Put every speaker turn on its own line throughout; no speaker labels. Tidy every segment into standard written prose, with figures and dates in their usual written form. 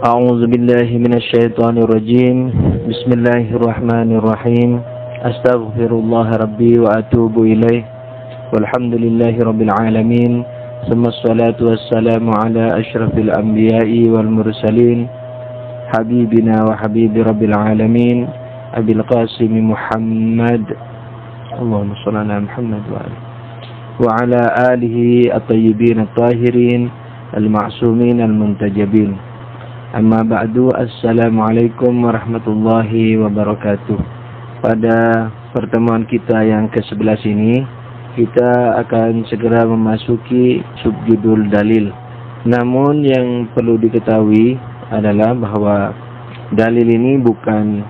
A'udzu billahi minasyaitonir rajim. Bismillahirrahmanirrahim. Astaghfirullah rabbi wa atubu ilaih. Walhamdulillahi rabbil alamin. Tsumma assalatu wassalamu ala asyrafil anbiya'i wal mursalin. Habibina wa habibi rabbil alamin. Abil Qasim Muhammad. Allahumma shalli ala Muhammad wa ala alihi at-tayyibin at-tahirin al-ma'sumin al-muntajabin. Amma ba'du, assalamualaikum warahmatullahi wabarakatuh. Pada pertemuan kita yang ke-11 ini, kita akan segera memasuki subjudul dalil. Namun yang perlu diketahui adalah bahwa dalil ini bukan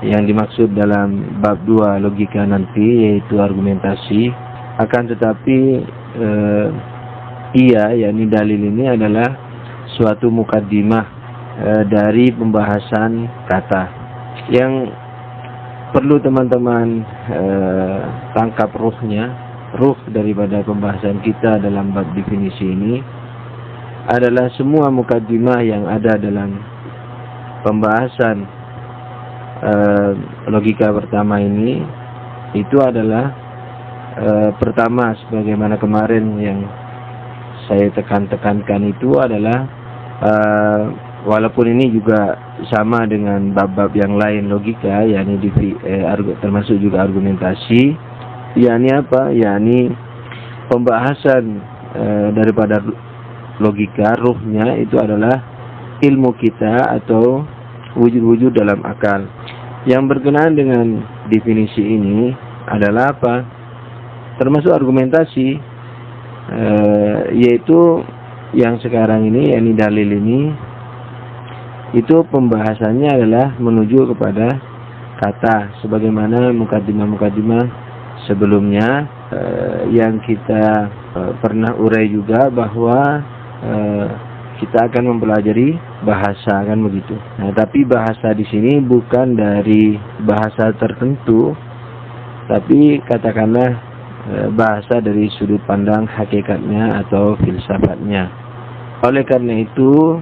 yang dimaksud dalam bab 2 logika nanti, yaitu argumentasi. Akan tetapi yakni dalil ini adalah suatu mukaddimah dari pembahasan kata. Yang perlu teman-teman tangkap ruh daripada pembahasan kita dalam bab definisi ini adalah semua mukaddimah yang ada dalam pembahasan logika pertama ini itu adalah pertama, sebagaimana kemarin yang saya tekankan itu adalah walaupun ini juga sama dengan bab-bab yang lain logika, yakni termasuk juga argumentasi, yakni apa? Yakni pembahasan daripada logika, ruhnya itu adalah ilmu kita atau wujud-wujud dalam akal. Yang berkenaan dengan definisi ini adalah apa? Termasuk argumentasi, yaitu yang sekarang ini, yakni dalil ini, itu pembahasannya adalah menuju kepada kata, sebagaimana mukaddimah-mukaddimah sebelumnya yang kita pernah urai juga bahwa kita akan mempelajari bahasa, kan begitu. Nah, tapi bahasa di sini bukan dari bahasa tertentu, tapi katakanlah bahasa dari sudut pandang hakikatnya atau filsafatnya. Oleh karena itu,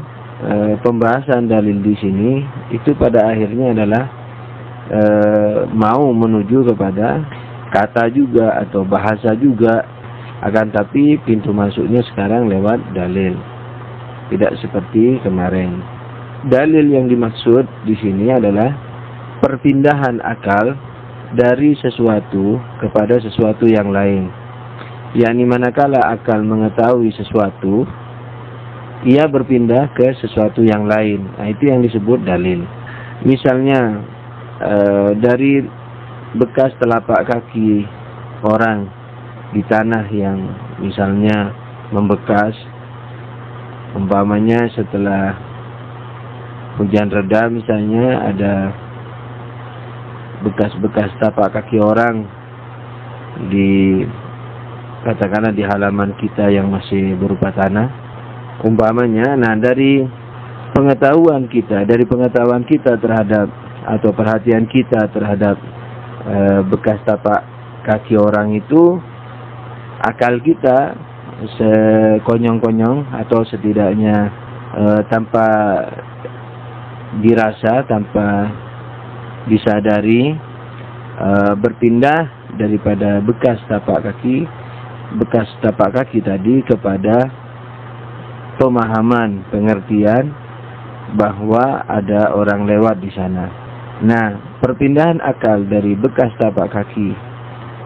pembahasan dalil di sini itu pada akhirnya adalah mau menuju kepada kata juga atau bahasa juga, akan tapi pintu masuknya sekarang lewat dalil, tidak seperti kemarin. Dalil yang dimaksud di sini adalah perpindahan akal dari sesuatu kepada sesuatu yang lain. Yakni manakala akal mengetahui sesuatu, ia berpindah ke sesuatu yang lain. Nah, itu yang disebut dalil. Misalnya dari bekas telapak kaki orang di tanah yang misalnya membekas, umpamanya setelah hujan reda, misalnya ada bekas-bekas tapak kaki orang di, katakanlah di halaman kita yang masih berupa tanah, umpamanya. Nah, dari pengetahuan kita terhadap atau perhatian kita terhadap bekas tapak kaki orang itu, akal kita sekonyong-konyong atau setidaknya tanpa dirasa, tanpa disadari, berpindah daripada bekas tapak kaki tadi kepada pemahaman, pengertian bahwa ada orang lewat di sana. Nah, perpindahan akal dari bekas tapak kaki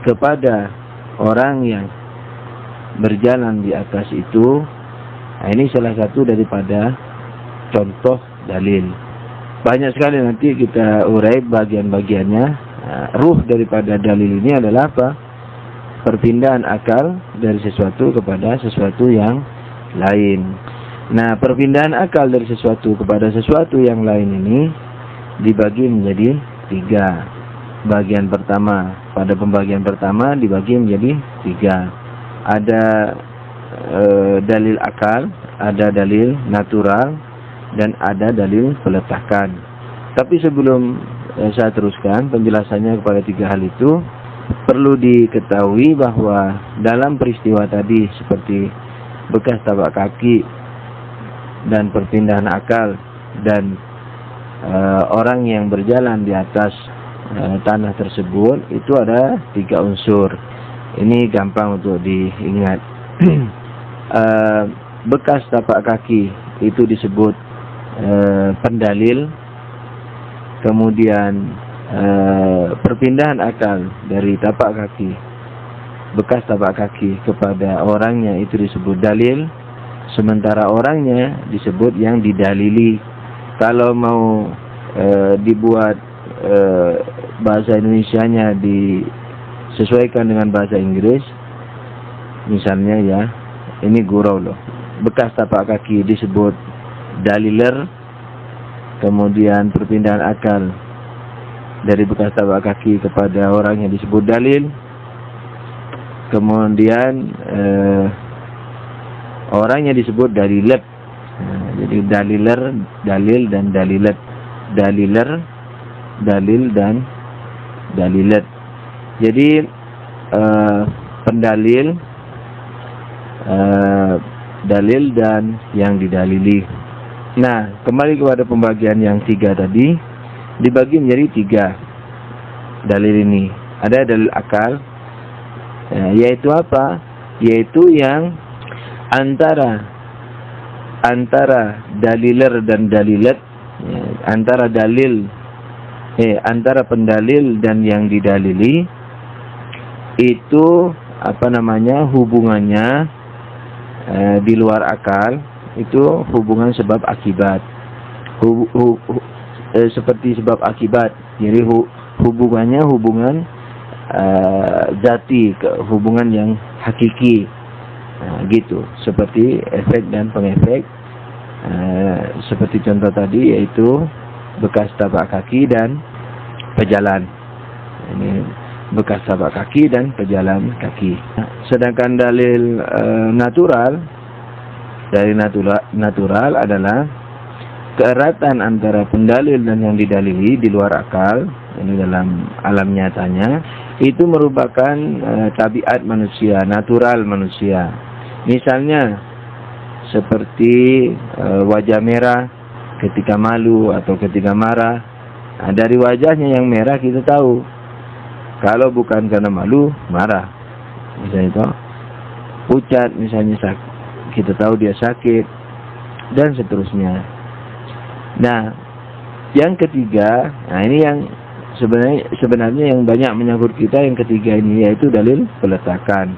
kepada orang yang berjalan di atas itu, nah ini salah satu daripada contoh dalil. Banyak sekali nanti kita urai bagian-bagiannya. Nah, ruh daripada dalil ini adalah apa? Perpindahan akal dari sesuatu kepada sesuatu yang lain. Nah, perpindahan akal dari sesuatu kepada sesuatu yang lain ini dibagi menjadi 3. Bagian pertama, pada pembagian pertama dibagi menjadi 3. Ada dalil akal, ada dalil natural, dan ada dalil peletakan. Tapi sebelum saya teruskan penjelasannya kepada 3 hal itu, perlu diketahui bahwa dalam peristiwa tadi seperti bekas tapak kaki dan perpindahan akal, dan orang yang berjalan di atas tanah tersebut, itu ada 3 unsur. Ini gampang untuk diingat. Bekas tapak kaki itu disebut pendalil. Kemudian perpindahan akal dari tapak kaki, bekas tapak kaki kepada orangnya, itu disebut dalil. Sementara orangnya disebut yang didalili. Kalau mau dibuat bahasa Indonesianya disesuaikan dengan bahasa Inggris, misalnya ya, ini gurau loh. Bekas tapak kaki disebut daliler. Kemudian perpindahan akal dari bekas tapak kaki kepada orang yang disebut dalil. Kemudian orangnya disebut dalilet. Jadi daliler, dalil, dan dalilet. Daliler, dalil, dan dalilet. Jadi pendalil, dalil, dan yang didalili. Nah, kembali kepada pembagian yang 3 tadi, dibagi menjadi 3 dalil ini. Ada dalil akal, yaitu apa? Yaitu yang antara daliler dan dalilet, antara pendalil dan yang didalili, itu hubungannya di luar akal. Itu hubungan sebab akibat, seperti sebab akibat. Jadi hubungannya hubungan zati, hubungan yang hakiki, gitu. Seperti efek dan pengefek. Seperti contoh tadi, yaitu bekas tapak kaki dan pejalan. Ini bekas tapak kaki dan pejalan kaki. Sedangkan dalil natural, dari natural adalah keeratan antara pendalil dan yang didalili di luar akal. Ini dalam alam nyatanya, itu merupakan tabiat manusia, natural manusia. Misalnya seperti wajah merah ketika malu atau ketika marah. Nah, dari wajahnya yang merah kita tahu kalau bukan karena malu, marah. Misalnya itu pucat, misalnya kita tahu dia sakit, dan seterusnya. Nah, yang ketiga, nah ini yang sebenarnya yang banyak menyangkut kita, yang ketiga ini, yaitu dalil peletakan.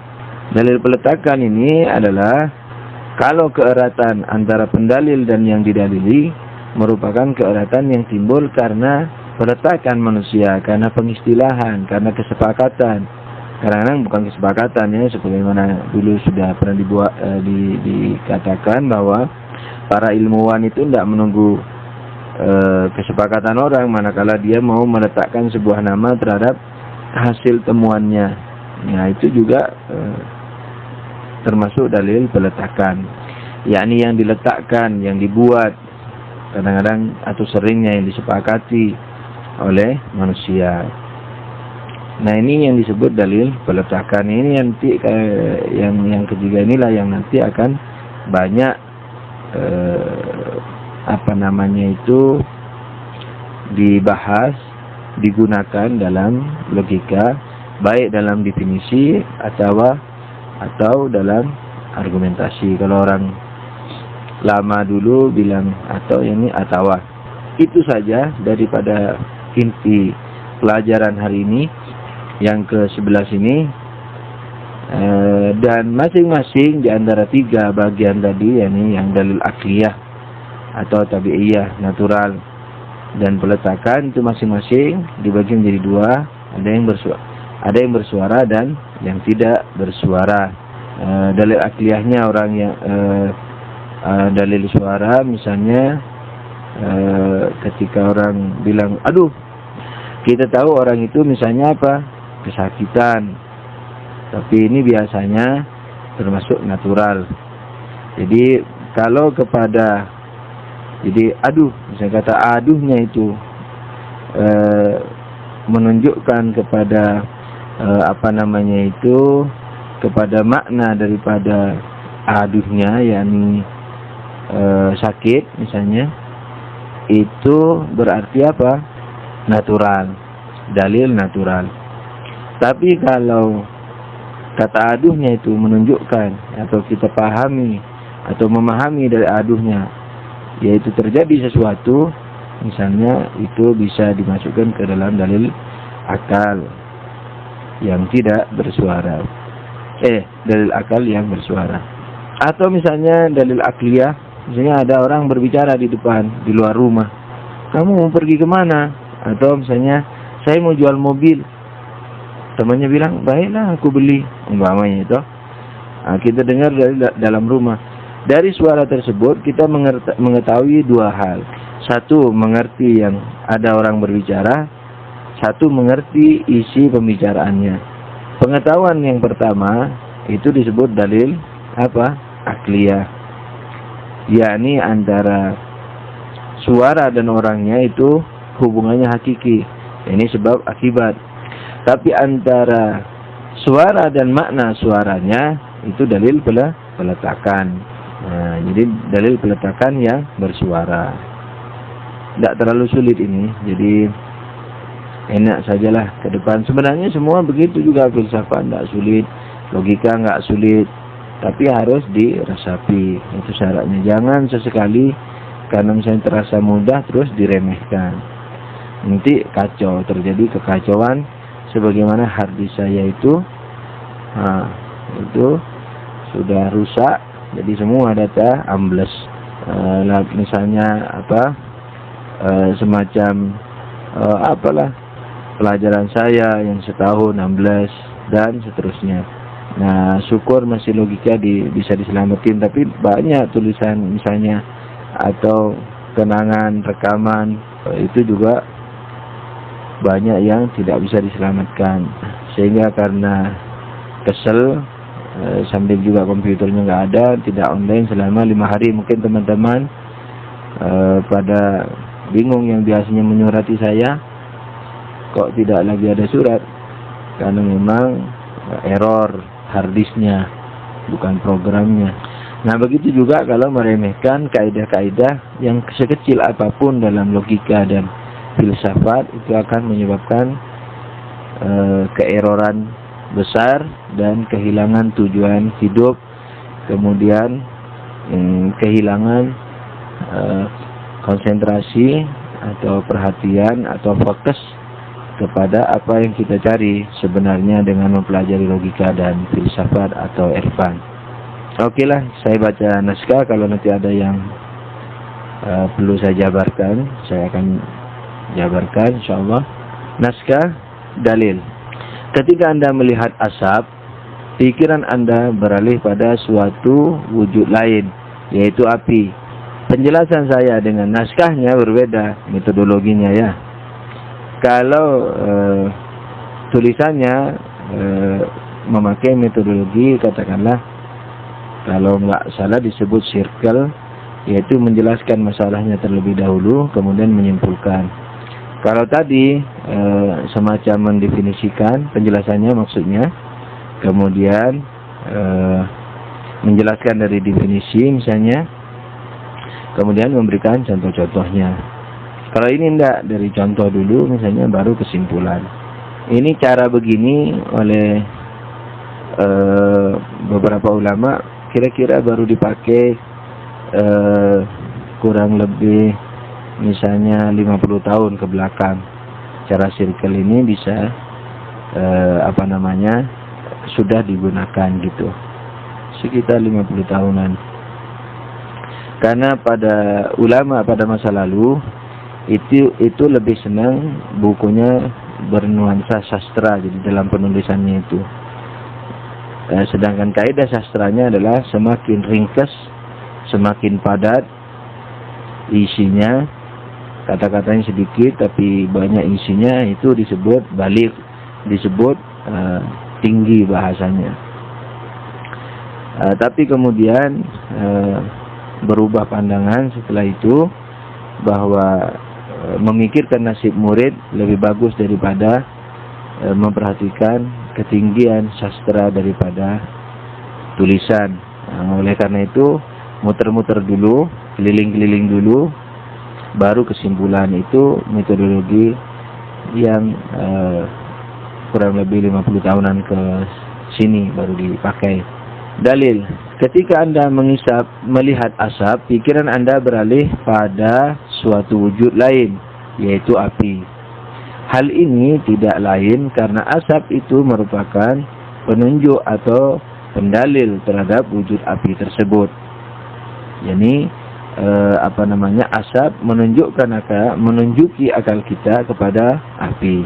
Dalil peletakan ini adalah kalau keeratan antara pendalil dan yang didalili merupakan keeratan yang timbul karena peletakan manusia, karena pengistilahan, karena kesepakatan. Kadang-kadang bukan kesepakatan, ya, sebagaimana dulu sudah pernah dikatakan bahwa para ilmuwan itu tidak menunggu kesepakatan orang, manakala dia mau meletakkan sebuah nama terhadap hasil temuannya. Nah, itu juga termasuk dalil peletakan, yakni yang diletakkan, yang dibuat, kadang-kadang atau seringnya yang disepakati oleh manusia. Nah, ini yang disebut dalil peletakan. Ini nanti yang ketiga inilah yang nanti akan banyak dibahas, digunakan dalam logika, baik dalam definisi atau dalam argumentasi. Kalau orang lama dulu bilang atau ini atawa. Itu saja daripada inti pelajaran hari ini yang ke-11 ini, dan masing-masing di antara 3 bagian tadi, yakni yang dalil akliyah atau tabi'iyah, natural, dan peletakan, itu masing-masing dibagi menjadi 2. Ada yang bersuara dan yang tidak bersuara. Dalil akliyahnya orang yang dalil suara, misalnya ketika orang bilang aduh, kita tahu orang itu misalnya apa? Kesakitan. Tapi ini biasanya termasuk natural. Jadi kalau aduh, misalnya kata aduhnya itu menunjukkan kepada kepada makna daripada aduhnya, yakni sakit misalnya, itu berarti apa? Natural, dalil natural. Tapi kalau kata aduhnya itu menunjukkan atau kita pahami atau memahami dari aduhnya, yaitu terjadi sesuatu, misalnya itu bisa dimasukkan ke dalam dalil akal yang tidak bersuara. Dalil akal yang bersuara. Atau misalnya dalil akliyah, misalnya ada orang berbicara di depan, di luar rumah. Kamu mau pergi kemana? Atau misalnya, saya mau jual mobil. Temannya bilang, baiklah aku beli. Umpamanya itu. Kita dengar dari dalam rumah. Dari suara tersebut kita mengetahui dua hal. Satu, mengerti yang ada orang berbicara. Satu, mengerti isi pembicaraannya. Pengetahuan yang pertama itu disebut dalil apa? Akliyah. Yakni antara suara dan orangnya itu hubungannya hakiki. Ini sebab akibat. Tapi antara suara dan makna suaranya itu dalil peletakan. Nah, jadi dalil peletakan yang bersuara. Tidak terlalu sulit ini. Jadi enak sajalah ke depan. Sebenarnya semua begitu juga, filsafat tidak sulit, logika nggak sulit, tapi harus diresapi. Itu syaratnya. Jangan sesekali karena misalnya terasa mudah terus diremehkan. Nanti kacau, terjadi kekacauan sebagaimana harddisk saya itu sudah rusak, jadi semua data ambles. Misalnya semacam apalah pelajaran saya yang setahun ambles dan seterusnya. Nah, syukur masih logika bisa diselamatin, tapi banyak tulisan misalnya atau kenangan rekaman itu juga banyak yang tidak bisa diselamatkan, sehingga karena kesel sambil juga komputernya nggak ada, tidak online selama 5 hari. Mungkin teman-teman pada bingung, yang biasanya menyurati saya kok tidak lagi ada surat, karena memang error harddisknya, bukan programnya. Nah, begitu juga kalau meremehkan kaidah-kaidah yang sekecil apapun dalam logika dan filsafat, itu akan menyebabkan keeroran besar dan kehilangan tujuan hidup, kemudian kehilangan konsentrasi atau perhatian atau fokus kepada apa yang kita cari sebenarnya dengan mempelajari logika dan filsafat atau irfan. Oke lah, saya baca naskah. Kalau nanti ada yang perlu saya jabarkan, saya akan jabarkan insyaallah. Naskah dalil. Ketika Anda melihat asap, pikiran Anda beralih pada suatu wujud lain, yaitu api. Penjelasan saya dengan naskahnya berbeda metodologinya ya. Kalau tulisannya memakai metodologi, katakanlah kalau nggak salah disebut circle, yaitu menjelaskan masalahnya terlebih dahulu kemudian menyimpulkan. Kalau tadi semacam mendefinisikan penjelasannya maksudnya, kemudian menjelaskan dari definisi misalnya, kemudian memberikan contoh-contohnya. Kalau ini enggak, dari contoh dulu misalnya baru kesimpulan. Ini cara begini oleh beberapa ulama kira-kira baru dipakai kurang lebih misalnya 50 tahun ke belakang. Cara circle ini bisa sudah digunakan gitu, sekitar 50 tahunan. Karena pada ulama pada masa lalu itu lebih senang bukunya bernuansa sastra, jadi dalam penulisannya itu. Sedangkan kaidah sastranya adalah semakin ringkas, semakin padat isinya, kata-katanya sedikit tapi banyak isinya, itu disebut baligh, disebut tinggi bahasanya. Tapi kemudian berubah pandangan setelah itu, bahwa memikirkan nasib murid lebih bagus daripada memperhatikan ketinggian sastra daripada tulisan. Oleh karena itu muter-muter dulu, keliling-keliling dulu, baru kesimpulan. Itu metodologi yang kurang lebih 50 tahunan ke sini baru dipakai. Dalil: ketika Anda melihat asap, pikiran Anda beralih pada suatu wujud lain, yaitu api. Hal ini tidak lain karena asap itu merupakan penunjuk atau pendalil terhadap wujud api tersebut. Yani asap menunjuki akal kita kepada api.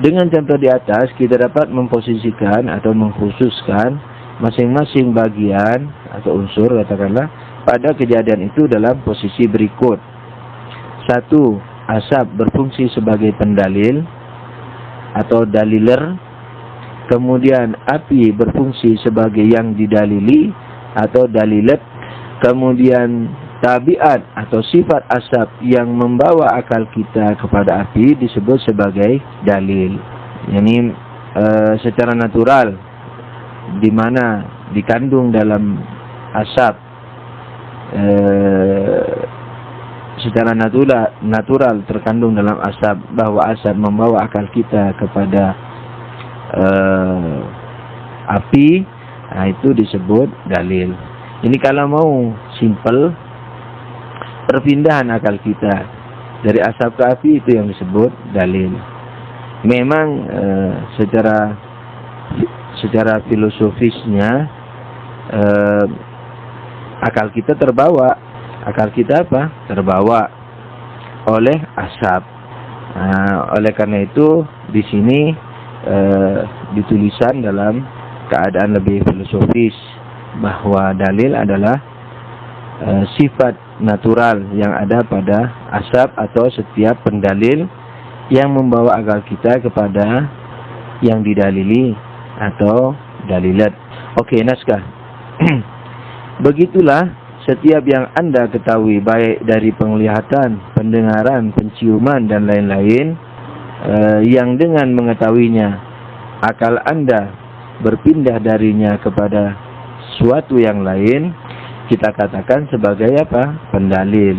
Dengan contoh di atas, kita dapat memposisikan atau mengkhususkan masing-masing bagian atau unsur, katakanlah, pada kejadian itu dalam posisi berikut. 1. Asap berfungsi sebagai pendalil atau daliler. Kemudian api berfungsi sebagai yang didalili atau dalilat. Kemudian tabiat atau sifat asap yang membawa akal kita kepada api disebut sebagai dalil. Yani secara natural, di mana dikandung dalam asap, secara natural terkandung dalam asap bahwa asap membawa akal kita kepada api, nah itu disebut dalil. Ini kalau mau simple, perpindahan akal kita dari asap ke api itu yang disebut dalil. Memang secara filosofisnya akal kita terbawa. Akal kita apa? Terbawa oleh asap. Nah, oleh karena itu di sini ditulisan dalam keadaan lebih filosofis bahwa dalil adalah sifat natural yang ada pada asap atau setiap pendalil yang membawa akal kita kepada yang didalili atau dalilat. Oke, naskah. Begitulah setiap yang Anda ketahui, baik dari penglihatan, pendengaran, penciuman, dan lain-lain, yang dengan mengetahuinya akal Anda berpindah darinya kepada suatu yang lain, kita katakan sebagai apa? Pendalil.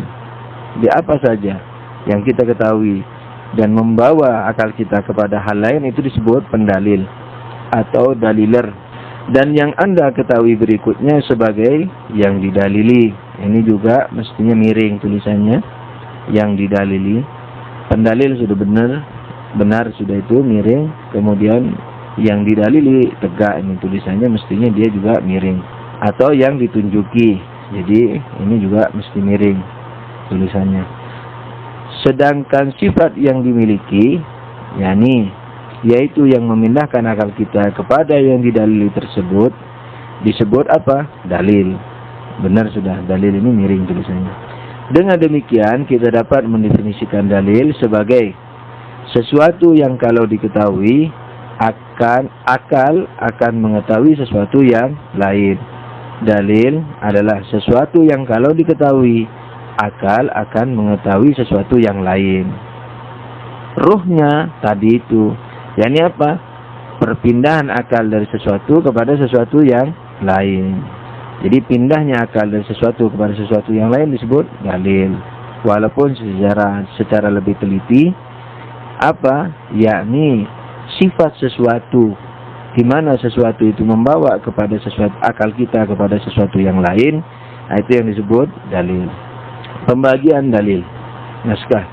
Di apa saja yang kita ketahui dan membawa akal kita kepada hal lain itu disebut pendalil atau daliler. Dan yang Anda ketahui berikutnya sebagai yang didalili. Ini juga mestinya miring tulisannya, yang didalili. Pendalil sudah benar sudah itu miring, kemudian yang didalili tegak, ini tulisannya mestinya dia juga miring. Atau yang ditunjuki, jadi ini juga mesti miring tulisannya. Sedangkan sifat yang dimiliki, yaitu yang memindahkan akal kita kepada yang didalili tersebut, disebut apa? Dalil. Benar sudah, dalil ini miring tulisannya. Dengan demikian kita dapat mendefinisikan dalil sebagai sesuatu yang kalau diketahui akal akan mengetahui sesuatu yang lain. Dalil adalah sesuatu yang kalau diketahui akal akan mengetahui sesuatu yang lain. Ruhnya tadi itu, yakni apa? Perpindahan akal dari sesuatu kepada sesuatu yang lain. Jadi pindahnya akal dari sesuatu kepada sesuatu yang lain disebut dalil. Walaupun secara lebih teliti, apa? Yakni sifat sesuatu, di mana sesuatu itu membawa kepada sesuatu akal kita kepada sesuatu yang lain, nah itu yang disebut dalil. Pembagian dalil. Naskah.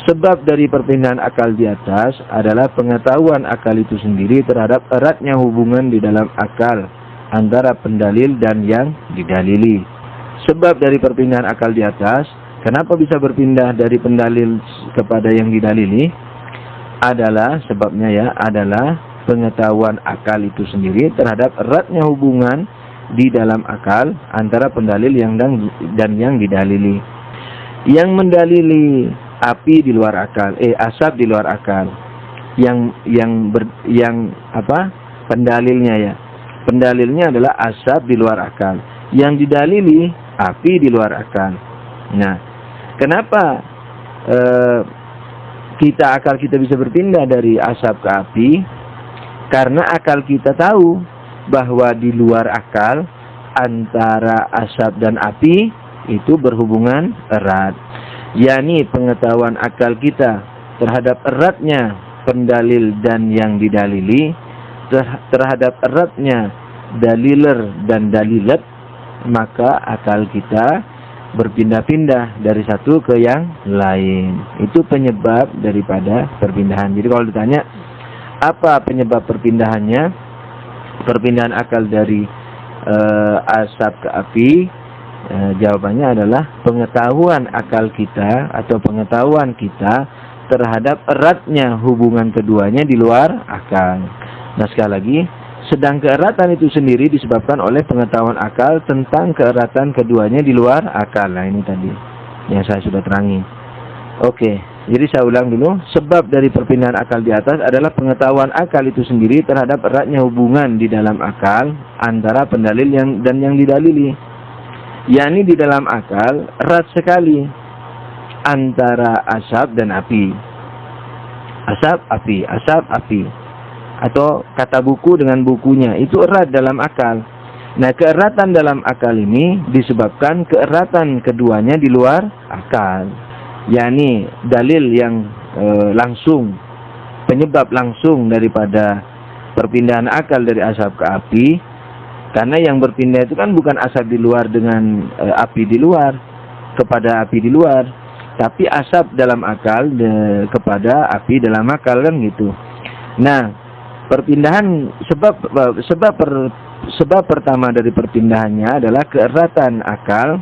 Sebab dari perpindahan akal di atas adalah pengetahuan akal itu sendiri terhadap eratnya hubungan di dalam akal antara pendalil dan yang didalili. Sebab dari perpindahan akal di atas, kenapa bisa berpindah dari pendalil kepada yang didalili? Adalah pengetahuan akal itu sendiri terhadap eratnya hubungan di dalam akal antara pendalil dan yang didalili. Yang mendalili api di luar akal, asap di luar akal. Pendalilnya ya. Pendalilnya adalah asap di luar akal. Yang didalili api di luar akal. Nah, kenapa akal kita bisa berpindah dari asap ke api? Karena akal kita tahu bahwa di luar akal antara asap dan api itu berhubungan erat. yakni pengetahuan akal kita terhadap eratnya pendalil dan yang didalili, terhadap eratnya daliler dan dalilat, maka akal kita berpindah-pindah dari satu ke yang lain. Itu penyebab daripada perpindahan. Jadi kalau ditanya apa penyebab perpindahannya, perpindahan akal dari asap ke api, jawabannya adalah pengetahuan akal kita atau pengetahuan kita terhadap eratnya hubungan keduanya di luar akal. Nah, sekali lagi, sedang keeratan itu sendiri disebabkan oleh pengetahuan akal tentang keeratan keduanya di luar akal. Nah, ini tadi yang saya sudah terangi. Oke, jadi saya ulang dulu. Sebab dari perpindahan akal di atas adalah pengetahuan akal itu sendiri terhadap eratnya hubungan di dalam akal antara pendalil dan yang didalili. yakni di dalam akal erat sekali antara asap dan api. Asap, api, asap, api. Atau kata buku dengan bukunya, itu erat dalam akal. Nah, keeratan dalam akal ini disebabkan keeratan keduanya di luar akal. yakni dalil yang langsung, penyebab langsung daripada perpindahan akal dari asap ke api. Karena yang berpindah itu kan bukan asap di luar dengan api di luar, kepada api di luar, tapi asap dalam akal kepada api dalam akal, kan gitu. Nah, perpindahan sebab pertama dari perpindahannya adalah keeratan akal,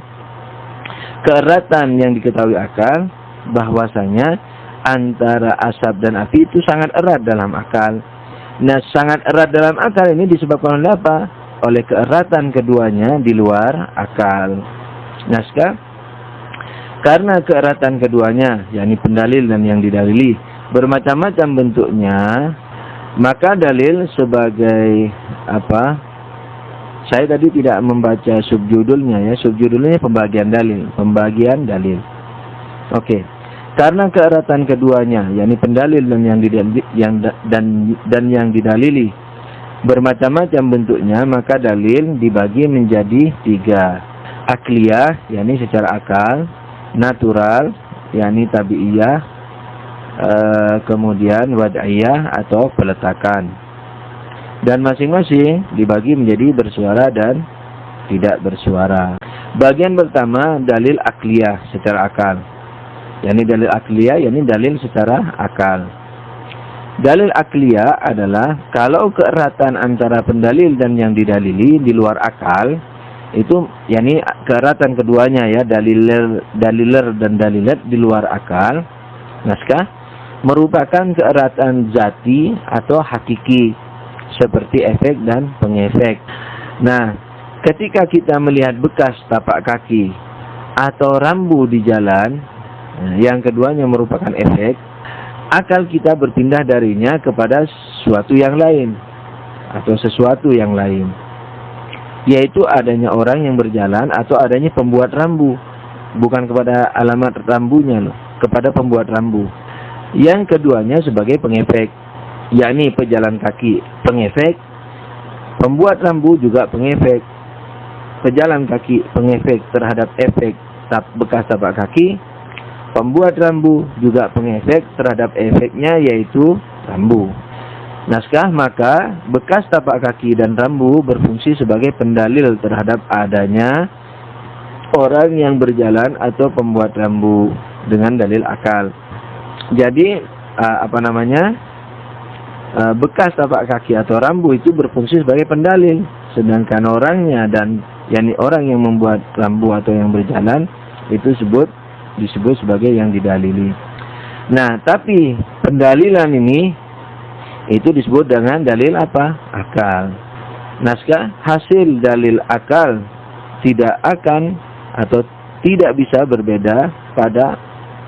keeratan yang diketahui akal bahwasanya antara asap dan api itu sangat erat dalam akal. Nah, sangat erat dalam akal ini disebabkan oleh apa? Oleh keeratan keduanya di luar akal. Naskah, karena keeratan keduanya, yakni pendalil dan yang didalili, bermacam-macam bentuknya, maka dalil sebagai apa? Saya tadi tidak membaca subjudulnya ya. Subjudulnya pembagian dalil, pembagian dalil. Oke. Karena keeratan keduanya, yakni pendalil dan yang didalili, bermacam-macam bentuknya, maka dalil dibagi menjadi 3. Akliyah, yakni secara akal; natural, yakni tabi'iyah; kemudian wad'iyah atau peletakan. Dan masing-masing dibagi menjadi bersuara dan tidak bersuara. Bagian pertama, dalil akliyah secara akal. yakni dalil akliyah, yakni dalil secara akal. Dalil akliyah adalah kalau keeratan antara pendalil dan yang didalili di luar akal, itu yakni keeratan keduanya ya, daliler dan dalilat di luar akal, naskah, merupakan keeratan zati atau hakiki seperti efek dan pengefek. Nah, ketika kita melihat bekas tapak kaki atau rambu di jalan, yang keduanya merupakan efek, akal kita berpindah darinya kepada sesuatu yang lain atau sesuatu yang lain, yaitu adanya orang yang berjalan atau adanya pembuat rambu, bukan kepada alamat rambunya loh, kepada pembuat rambu. Yang keduanya sebagai pengefek, yakni pejalan kaki pengefek, pembuat rambu juga pengefek. Pejalan kaki pengefek terhadap efek bekas tapak kaki, pembuat rambu juga pengefek terhadap efeknya, yaitu rambu. Naskah, maka bekas tapak kaki dan rambu berfungsi sebagai pendalil terhadap adanya orang yang berjalan atau pembuat rambu dengan dalil akal. Jadi bekas tapak kaki atau rambu itu berfungsi sebagai pendalil, sedangkan orangnya dan yakni orang yang membuat rambu atau yang berjalan itu disebut sebagai yang didalili. Nah, tapi pendalilan ini itu disebut dengan dalil apa? Akal. Naskah, hasil dalil akal tidak akan atau tidak bisa berbeda pada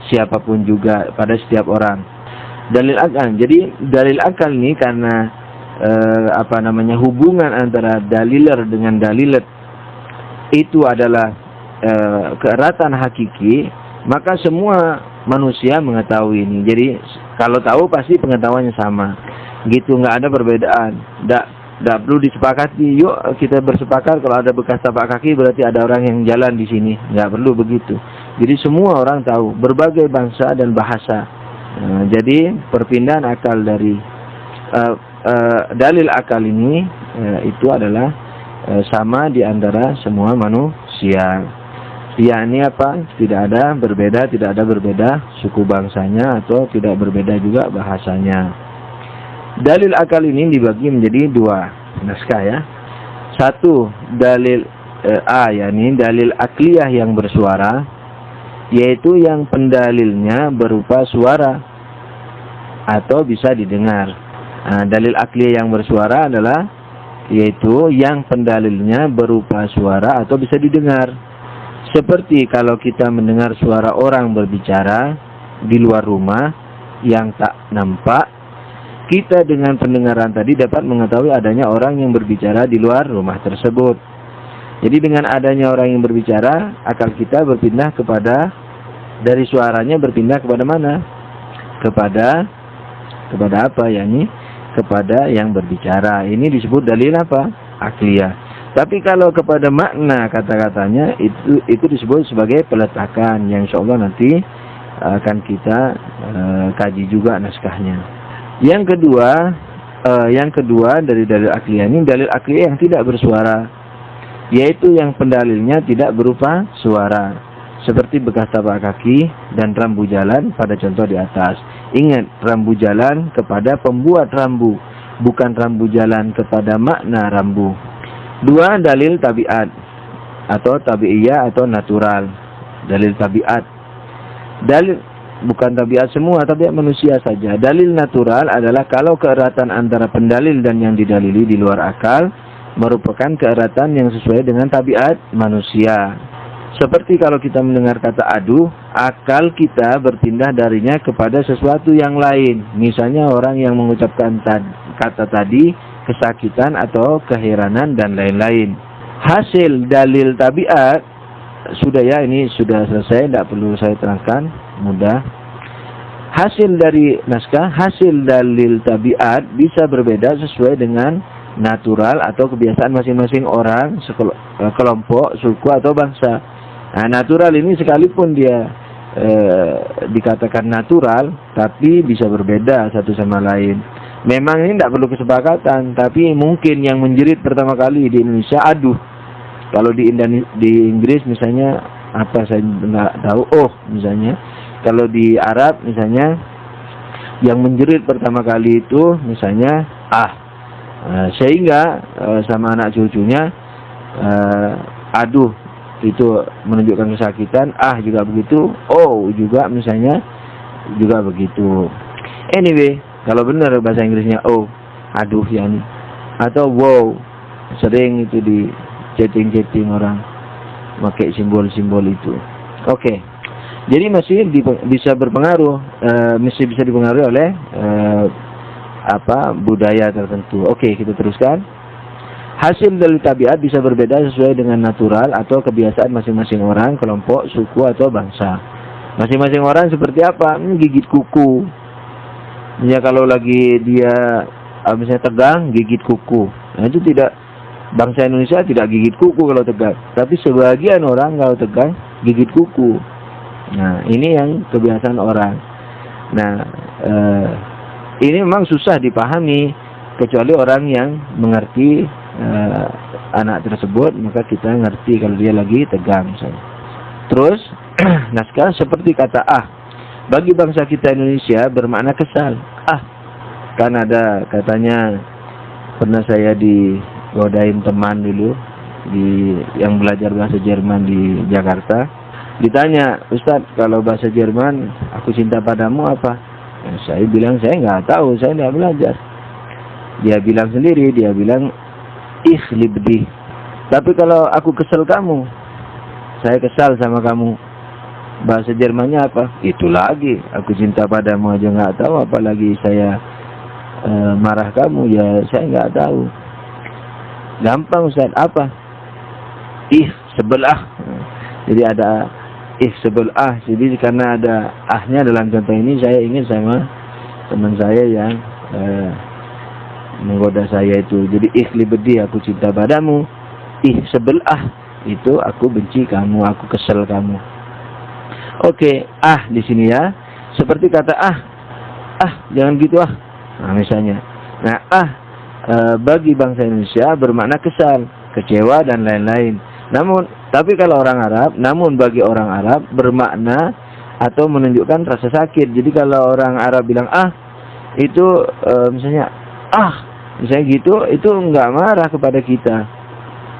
siapapun juga, pada setiap orang. Dalil akal. Jadi dalil akal ini karena hubungan antara daliler dengan dalilat itu adalah keeratan hakiki, maka semua manusia mengetahui ini. Jadi kalau tahu pasti pengetahuannya sama, gitu, nggak ada perbedaan. Tidak perlu disepakati, yuk kita bersepakat kalau ada bekas tapak kaki berarti ada orang yang jalan di sini. Nggak perlu begitu. Jadi semua orang tahu, berbagai bangsa dan bahasa. Jadi perpindahan akal dari dalil akal ini itu adalah sama di antara semua manusia. Yakni apa? Tidak ada berbeda suku bangsanya atau tidak berbeda juga bahasanya. Dalil akal ini dibagi menjadi dua naskah ya. Satu, dalil A, yakni dalil akliyah yang bersuara, yaitu yang pendalilnya berupa suara atau bisa didengar. Dalil akliyah yang bersuara adalah yaitu yang pendalilnya berupa suara atau bisa didengar. Seperti kalau kita mendengar suara orang berbicara di luar rumah yang tak nampak, kita dengan pendengaran tadi dapat mengetahui adanya orang yang berbicara di luar rumah tersebut. Jadi dengan adanya orang yang berbicara, akal kita berpindah dari suaranya berpindah kepada mana? Kepada apa? Yakni kepada yang berbicara. Ini disebut dalil apa? Akliyah. Tapi kalau kepada makna kata-katanya itu disebut sebagai peletakan yang insyaallah nanti akan kita kaji juga naskahnya. Yang kedua dari dalil akliyah ini dalil akliyah yang tidak bersuara, yaitu yang pendalilnya tidak berupa suara, seperti bekas tapak kaki dan rambu jalan pada contoh di atas. Ingat, rambu jalan kepada pembuat rambu, bukan rambu jalan kepada makna rambu. Dua, dalil tabiat atau tabi'iyah atau natural. Dalil tabiat, dalil bukan tabiat semua, tabiat manusia saja. Dalil natural adalah kalau keeratan antara pendalil dan yang didalili di luar akal merupakan keeratan yang sesuai dengan tabiat manusia. Seperti kalau kita mendengar kata aduh, akal kita berpindah darinya kepada sesuatu yang lain. Misalnya orang yang mengucapkan kata tadi kesakitan atau keheranan dan lain-lain. Hasil dalil tabiat sudah ya, ini sudah selesai, tidak perlu saya terangkan, mudah. Hasil dari naskah, hasil dalil tabiat bisa berbeda sesuai dengan natural atau kebiasaan masing-masing orang, kelompok, suku atau bangsa. Natural ini sekalipun dia dikatakan natural, tapi bisa berbeda satu sama lain. Memang ini tidak perlu kesepakatan, tapi mungkin yang menjerit pertama kali di Indonesia aduh. Kalau di Inggris misalnya apa saya nggak tahu, misalnya. Kalau di Arab misalnya yang menjerit pertama kali itu misalnya sehingga sama anak cucunya aduh itu menunjukkan kesakitan, juga begitu, juga misalnya juga begitu. Anyway, kalau benar bahasa Inggrisnya aduh yani, atau wow, sering itu di chatting orang pakai simbol-simbol itu. Oke. Jadi masih bisa berpengaruh, masih bisa dipengaruhi oleh budaya tertentu. Oke, kita teruskan. Hasil dari tabiat bisa berbeda sesuai dengan natural atau kebiasaan masing-masing orang, kelompok, suku atau bangsa. Masing-masing orang seperti apa? Gigit kuku. Ya kalau lagi dia misalnya tegang, gigit kuku. Nah itu tidak, bangsa Indonesia tidak gigit kuku kalau tegang. Tapi sebagian orang kalau tegang gigit kuku. Nah ini yang kebiasaan orang. Nah ini memang susah dipahami kecuali orang yang mengerti anak tersebut, maka kita ngerti kalau dia lagi tegang misalnya. Terus naskah seperti kata bagi bangsa kita Indonesia bermakna kesal. Kan ada katanya, pernah saya digodain teman dulu yang belajar bahasa Jerman di Jakarta. Ditanya, Ustadz, kalau bahasa Jerman aku cinta padamu apa? Saya bilang saya nggak tahu, saya nggak belajar. Dia bilang sendiri, dia bilang ich liebe dich. Tapi kalau aku kesal kamu, saya kesal sama kamu, bahasa Jermannya apa? Itu lagi, aku cinta padamu aja nggak tahu, apalagi saya marah kamu, ya saya nggak tahu. Gampang Ustaz, apa? Sebelah. Jadi ada sebelah. Jadi karena ada ahnya dalam contoh ini, saya ingin sama teman saya menggoda saya itu. Jadi bedi aku cinta padamu, sebelah itu aku benci kamu, aku kesel kamu. Oke, di sini ya. Seperti kata jangan gitu Nah, misalnya. Nah, bagi bangsa Indonesia bermakna kesal, kecewa dan lain-lain. Tapi kalau orang Arab, bagi orang Arab bermakna atau menunjukkan rasa sakit. Jadi kalau orang Arab bilang itu misalnya misalnya gitu, itu enggak marah kepada kita.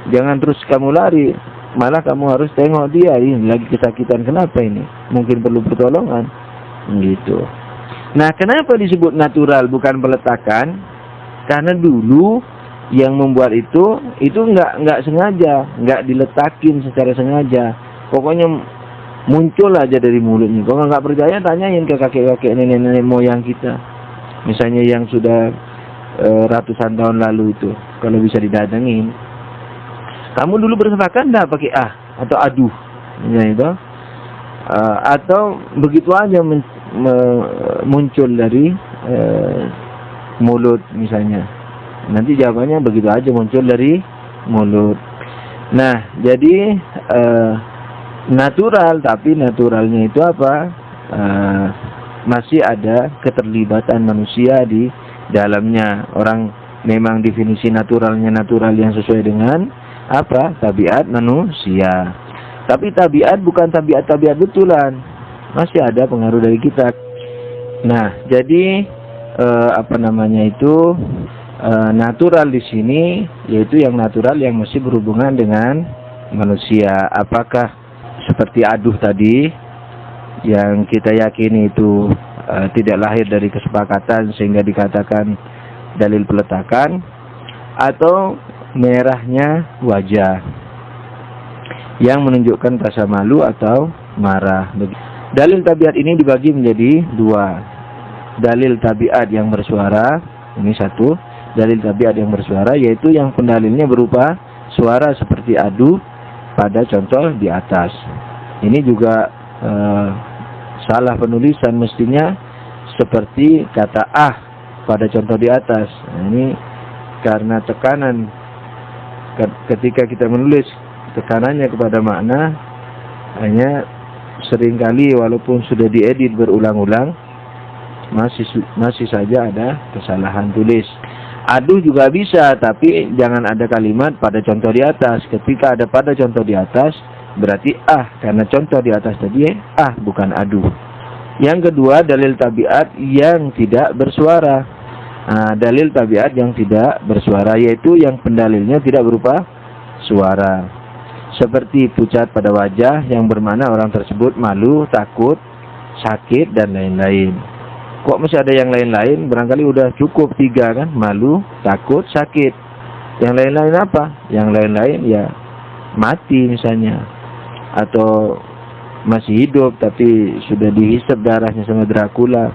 Jangan terus kamu lari, malah kamu harus tengok dia, ini lagi kesakitan, kenapa ini? Mungkin perlu pertolongan. Gitu. Nah, kenapa disebut natural bukan peletakan? Karena dulu yang membuat itu enggak sengaja, enggak diletakin secara sengaja. Pokoknya muncul aja dari mulutnya. Kalau nggak percaya, tanyain ke kakek-kakek, nenek-nenek moyang kita. Misalnya yang sudah ratusan tahun lalu itu, kalau bisa didatengin. Kamu dulu bersepakat enggak pakai atau aduh, ya itu, atau begitu aja muncul dari mulut misalnya. Nanti jawabannya begitu aja muncul dari mulut. Nah, jadi natural, tapi naturalnya itu apa? Masih ada keterlibatan manusia di dalamnya. Orang memang definisi naturalnya natural yang sesuai dengan apa? Tabiat manusia. Tapi tabiat bukan tabiat betulan. Masih ada pengaruh dari kita. Nah, jadi natural di sini yaitu yang natural yang masih berhubungan dengan manusia. Apakah seperti aduh tadi yang kita yakini itu tidak lahir dari kesepakatan sehingga dikatakan dalil peletakan, atau merahnya wajah yang menunjukkan rasa malu atau marah. Dalil tabiat ini dibagi menjadi dua. Dalil tabiat yang bersuara, ini satu. Dalil tabiat yang bersuara yaitu yang pendalilnya berupa suara seperti aduh pada contoh di atas. Ini juga salah penulisan, mestinya seperti kata pada contoh di atas. Nah, ini karena tekanan ketika kita menulis, tekanannya kepada makna hanya seringkali walaupun sudah diedit berulang-ulang masih saja ada kesalahan tulis. Aduh juga bisa, tapi jangan ada kalimat pada contoh di atas. Ketika ada pada contoh di atas, berarti karena contoh di atas tadi bukan aduh. Yang kedua, dalil tabiat yang tidak bersuara. Dalil tabiat yang tidak bersuara yaitu yang pendalilnya tidak berupa suara. Seperti pucat pada wajah yang bermakna orang tersebut malu, takut, sakit dan lain-lain. Kok masih ada yang lain-lain? Barangkali udah cukup 3 kan? Malu, takut, sakit. Yang lain-lain apa? Yang lain-lain ya mati misalnya, atau masih hidup tapi sudah dihisap darahnya sama Dracula,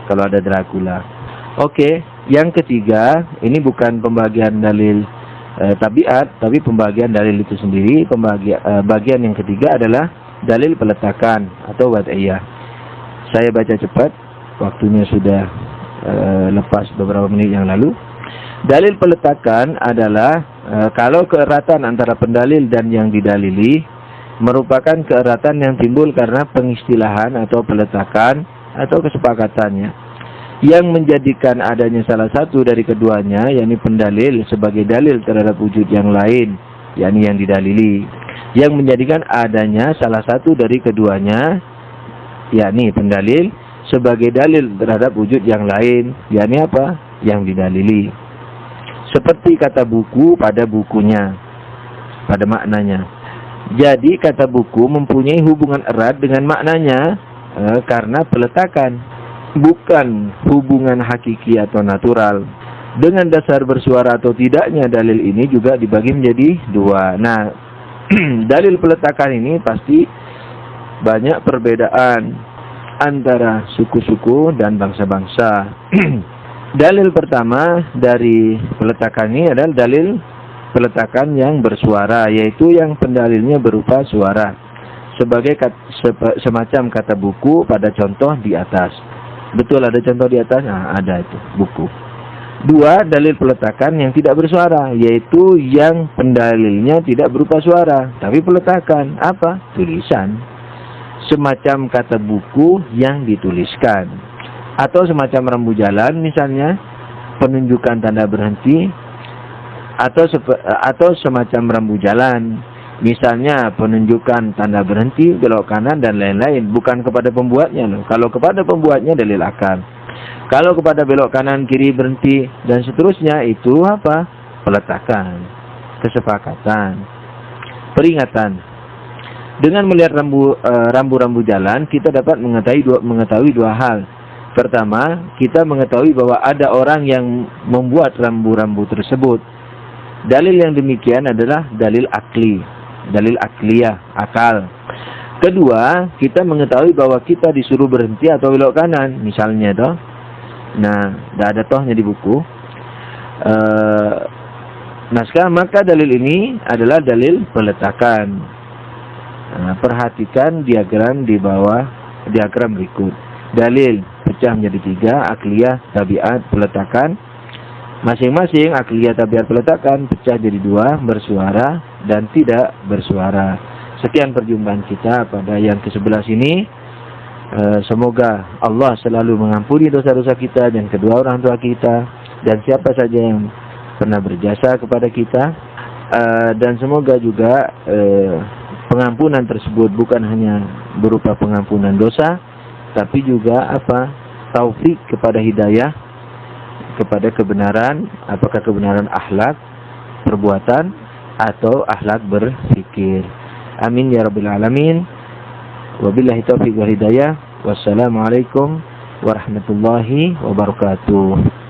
kalau ada Dracula. Oke, yang ketiga, ini bukan pembagian dalil tabiat, tapi pembagian dalil itu sendiri. Bagian yang ketiga adalah dalil peletakan atau wad'iyah. Saya baca cepat, waktunya sudah lepas beberapa menit yang lalu. Dalil peletakan adalah kalau keeratan antara pendalil dan yang didalili merupakan keeratan yang timbul karena pengistilahan atau peletakan atau kesepakatannya yang menjadikan adanya salah satu dari keduanya, yakni pendalil sebagai dalil terhadap wujud yang lain, yakni yang didalili, yang menjadikan adanya salah satu dari keduanya, yakni pendalil sebagai dalil terhadap wujud yang lain, yakni apa? Yang didalili. Seperti kata buku pada bukunya, pada maknanya. Jadi kata buku mempunyai hubungan erat dengan maknanya karena peletakan, bukan hubungan hakiki atau natural. Dengan dasar bersuara atau tidaknya dalil ini juga dibagi menjadi dua. Nah, dalil peletakan ini pasti banyak perbedaan antara suku-suku dan bangsa-bangsa. Dalil pertama dari peletakan ini adalah dalil peletakan yang bersuara, yaitu yang pendalilnya berupa suara, sebagai semacam kata buku pada contoh di atas. Betul ada contoh di atas? Nah, ada itu buku. Dua, dalil peletakan yang tidak bersuara, yaitu yang pendalilnya tidak berupa suara, tapi peletakan. Apa? Tulisan. Semacam kata buku yang dituliskan. Atau semacam rambu jalan misalnya, penunjukan tanda berhenti, atau semacam rambu jalan. Misalnya penunjukan tanda berhenti, belok kanan, dan lain-lain. Bukan kepada pembuatnya loh. Kalau kepada pembuatnya dalil akal. Kalau kepada belok kanan, kiri, berhenti, dan seterusnya, itu apa? Peletakan, kesepakatan, peringatan. Dengan melihat rambu-rambu jalan, kita dapat mengetahui dua hal. Pertama, kita mengetahui bahwa ada orang yang membuat rambu-rambu tersebut. Dalil yang demikian adalah dalil akli, dalil akliyah, akal. Kedua, kita mengetahui bahwa kita disuruh berhenti atau belok kanan, misalnya toh. Nah, tidak ada tohnya di buku. Maka dalil ini adalah dalil peletakan. Nah, perhatikan diagram di bawah, diagram berikut. Dalil pecah menjadi tiga: akliyah, tabiat, peletakan. Masing-masing akliyah, tabiat, peletakan pecah jadi dua: bersuara dan tidak bersuara. Sekian perjumpaan kita pada yang ke-11 ini. Semoga Allah selalu mengampuni dosa-dosa kita dan kedua orang tua kita dan siapa saja yang pernah berjasa kepada kita, dan semoga juga pengampunan tersebut bukan hanya berupa pengampunan dosa, tapi juga taufik kepada hidayah, kepada kebenaran, apakah kebenaran akhlak, perbuatan, atau akhlak berpikir. Amin ya rabbil alamin. Wabillahi taufiq wal hidayah. Wassalamualaikum warahmatullahi wabarakatuh.